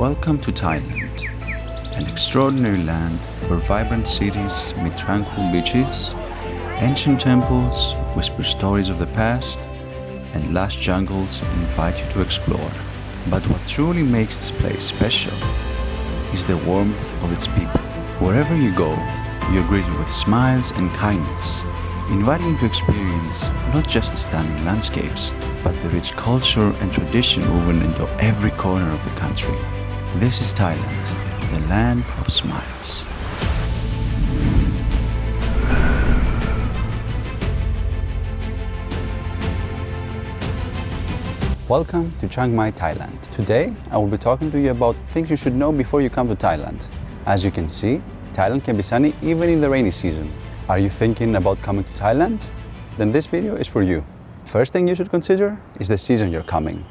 Welcome to Thailand, an extraordinary land where vibrant cities meet tranquil beaches, ancient temples whisper stories of the past, and lush jungles invite you to explore. But what truly makes this place special is the warmth of its people. Wherever you go, you're greeted with smiles and kindness, inviting you to experience not just the stunning landscapes, but the rich culture and tradition woven into every corner of the country. This is Thailand, the land of smiles. Welcome to Chiang Mai, Thailand. Today, I will be talking to you about things you should know before you come to Thailand. As you can see, Thailand can be sunny even in the rainy season. Are you thinking about coming to Thailand? Then this video is for you. First thing you should consider is the season you're coming.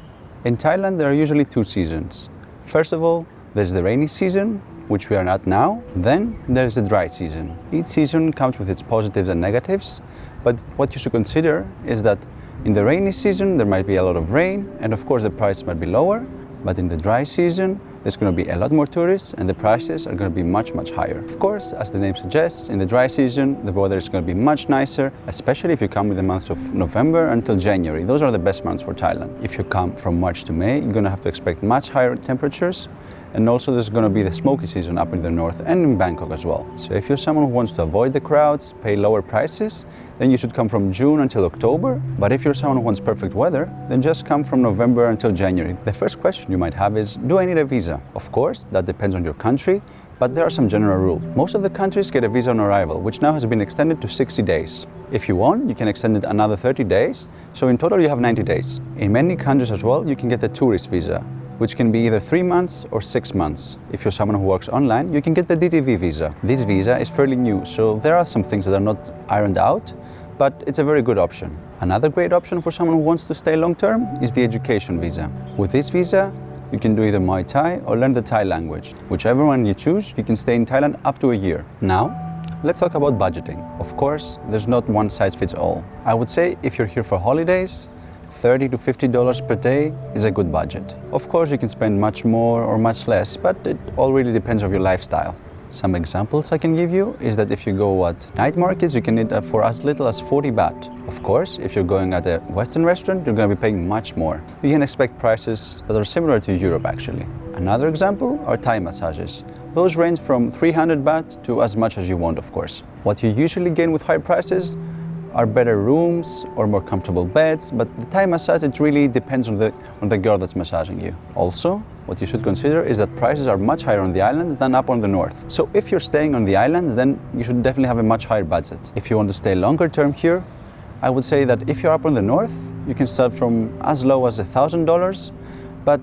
In Thailand, there are usually two seasons. First of all, there's the rainy season, which we are not now. Then there's the dry season. Each season comes with its positives and negatives, but what you should consider is that in the rainy season, there might be a lot of rain, and of course the price might be lower, but in the dry season, there's going to be a lot more tourists and the prices are going to be much higher. Of course, as the name suggests, in the dry season, the weather is going to be much nicer, especially if you come in the months of November until January. Those are the best months for Thailand. If you come from March to May, you're going to have to expect much higher temperatures. And also there's going to be the smoky season up in the north and in Bangkok as well. So if you're someone who wants to avoid the crowds, pay lower prices, then you should come from June until October. But if you're someone who wants perfect weather, then just come from November until January. The first question you might have is, do I need a visa? Of course, that depends on your country, but there are some general rules. Most of the countries get a visa on arrival, which now has been extended to 60 days. If you want, you can extend it another 30 days, so in total you have 90 days. In many countries as well, you can get a tourist visa, which can be either 3 months or 6 months. If you're someone who works online, you can get the DTV visa. This visa is fairly new, so there are some things that are not ironed out, but it's a very good option. Another great option for someone who wants to stay long term is the education visa. With this visa, you can do either Muay Thai or learn the Thai language. Whichever one you choose, you can stay in Thailand up to a year. Now, let's talk about budgeting. Of course, there's not one size fits all. I would say if you're here for holidays, $30 to $50 per day is a good budget. Of course, you can spend much more or much less, but it all really depends on your lifestyle. Some examples I can give you is that if you go at night markets, you can eat for as little as 40 baht. Of course, if you're going at a Western restaurant, you're going to be paying much more. You can expect prices that are similar to Europe actually. Another example are Thai massages. Those range from 300 baht to as much as you want, of course. What you usually gain with high prices are better rooms or more comfortable beds, but the Thai massage, it really depends on the girl that's massaging you. Also, what you should consider is that prices are much higher on the island than up on the north. So if you're staying on the island, then you should definitely have a much higher budget. If you want to stay longer term here, I would say that if you're up on the north, you can start from as low as $1,000, but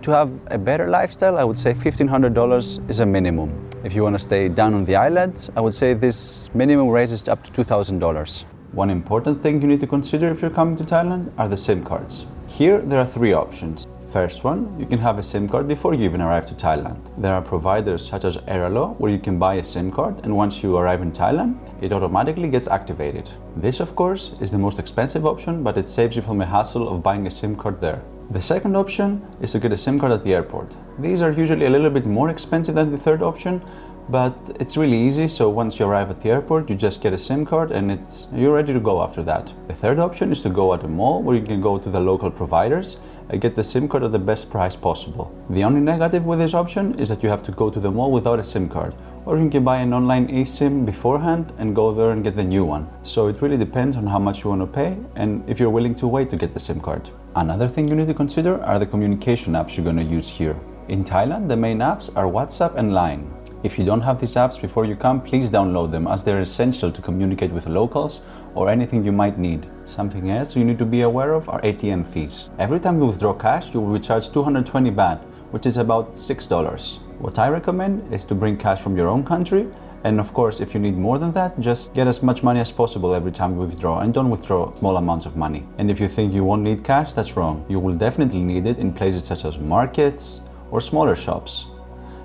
to have a better lifestyle, I would say $1,500 is a minimum. If you want to stay down on the islands, I would say this minimum raises up to $2,000. One important thing you need to consider if you're coming to Thailand are the SIM cards. Here there are 3 options. First one, you can have a SIM card before you even arrive to Thailand. There are providers such as Airalo where you can buy a SIM card, and once you arrive in Thailand, it automatically gets activated. This of course is the most expensive option, but it saves you from the hassle of buying a SIM card there. The second option is to get a SIM card at the airport. These are usually a little bit more expensive than the third option, but it's really easy, so once you arrive at the airport, you just get a SIM card and you're ready to go after that. The third option is to go at a mall where you can go to the local providers and get the SIM card at the best price possible. The only negative with this option is that you have to go to the mall without a SIM card, or you can buy an online eSIM beforehand and go there and get the new one. So it really depends on how much you want to pay and if you're willing to wait to get the SIM card. Another thing you need to consider are the communication apps you're going to use here. In Thailand, the main apps are WhatsApp and Line. If you don't have these apps before you come, please download them as they're essential to communicate with locals or anything you might need. Something else you need to be aware of are ATM fees. Every time you withdraw cash, you will be charged 220 baht, which is about $6. What I recommend is to bring cash from your own country, and of course, if you need more than that, just get as much money as possible every time you withdraw, and don't withdraw small amounts of money. And if you think you won't need cash, that's wrong. You will definitely need it in places such as markets or smaller shops.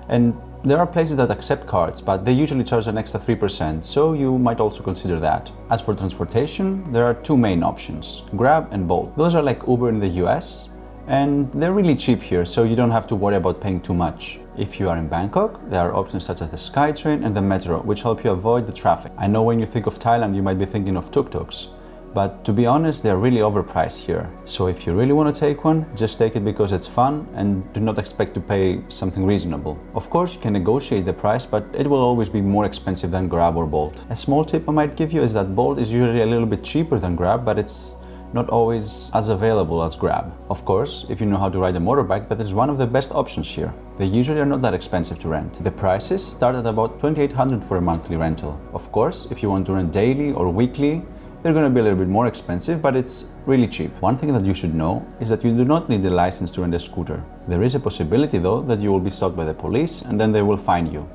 And there are places that accept cards, but they usually charge an extra 3%, so you might also consider that. As for transportation, there are 2 main options, Grab and Bolt. Those are like Uber in the US, and they're really cheap here, so you don't have to worry about paying too much. If you are in Bangkok, there are options such as the SkyTrain and the Metro, which help you avoid the traffic. I know when you think of Thailand, you might be thinking of tuk-tuks, but to be honest, they're really overpriced here. So if you really want to take one, just take it because it's fun and do not expect to pay something reasonable. Of course, you can negotiate the price, but it will always be more expensive than Grab or Bolt. A small tip I might give you is that Bolt is usually a little bit cheaper than Grab, but it's not always as available as Grab. Of course, if you know how to ride a motorbike, that is one of the best options here. They usually are not that expensive to rent. The prices start at about 2,800 for a monthly rental. Of course, if you want to rent daily or weekly, they're going to be a little bit more expensive, but it's really cheap. One thing that you should know is that you do not need a license to rent a scooter. There is a possibility though that you will be stopped by the police and then they will fine you.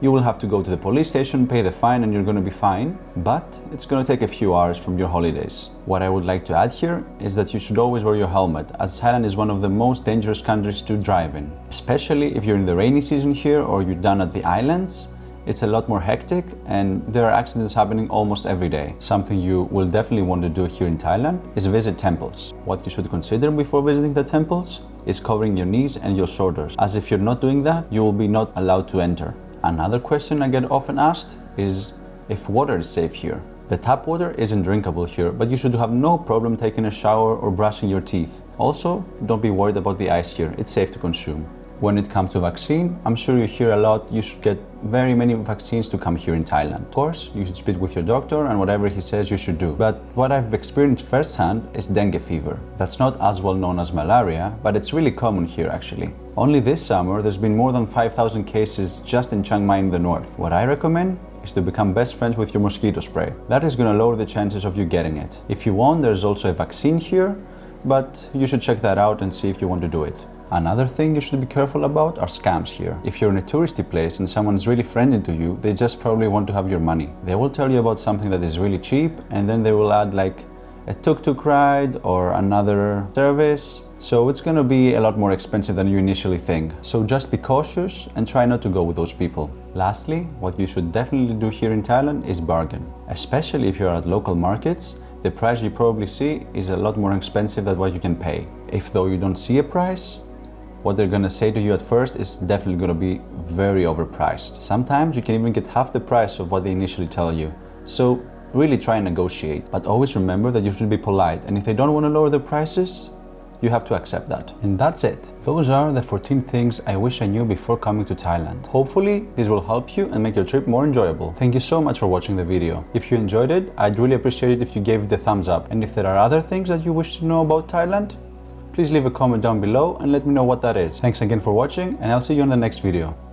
You will have to go to the police station, pay the fine, and you're going to be fine, but it's going to take a few hours from your holidays. What I would like to add here is that you should always wear your helmet, as Thailand is one of the most dangerous countries to drive in. Especially if you're in the rainy season here or you're down at the islands, it's a lot more hectic and there are accidents happening almost every day. Something you will definitely want to do here in Thailand is visit temples. What you should consider before visiting the temples is covering your knees and your shoulders, as if you're not doing that, you will be not allowed to enter. Another question I get often asked is if water is safe here. The tap water isn't drinkable here, but you should have no problem taking a shower or brushing your teeth. Also, don't be worried about the ice here, it's safe to consume. When it comes to vaccine, I'm sure you hear a lot, you should get very many vaccines to come here in Thailand. Of course, you should speak with your doctor and whatever he says you should do. But what I've experienced firsthand is dengue fever. That's not as well known as malaria, but it's really common here actually. Only this summer, there's been more than 5,000 cases just in Chiang Mai in the north. What I recommend is to become best friends with your mosquito spray. That is going to lower the chances of you getting it. If you want, there's also a vaccine here, but you should check that out and see if you want to do it. Another thing you should be careful about are scams here. If you're in a touristy place and someone's really friendly to you, they just probably want to have your money. They will tell you about something that is really cheap and then they will add like a tuk-tuk ride or another service. So it's going to be a lot more expensive than you initially think. So just be cautious and try not to go with those people. Lastly, what you should definitely do here in Thailand is bargain. Especially if you're at local markets, the price you probably see is a lot more expensive than what you can pay. If though you don't see a price, what they're gonna say to you at first is definitely gonna be very overpriced. Sometimes you can even get half the price of what they initially tell you. So really try and negotiate, but always remember that you should be polite, and if they don't want to lower their prices, you have to accept that. And that's it. Those are the 14 things I wish I knew before coming to Thailand. Hopefully, this will help you and make your trip more enjoyable. Thank you so much for watching the video. If you enjoyed it, I'd really appreciate it if you gave it the thumbs up. And if there are other things that you wish to know about Thailand, please leave a comment down below and let me know what that is. Thanks again for watching, and I'll see you in the next video.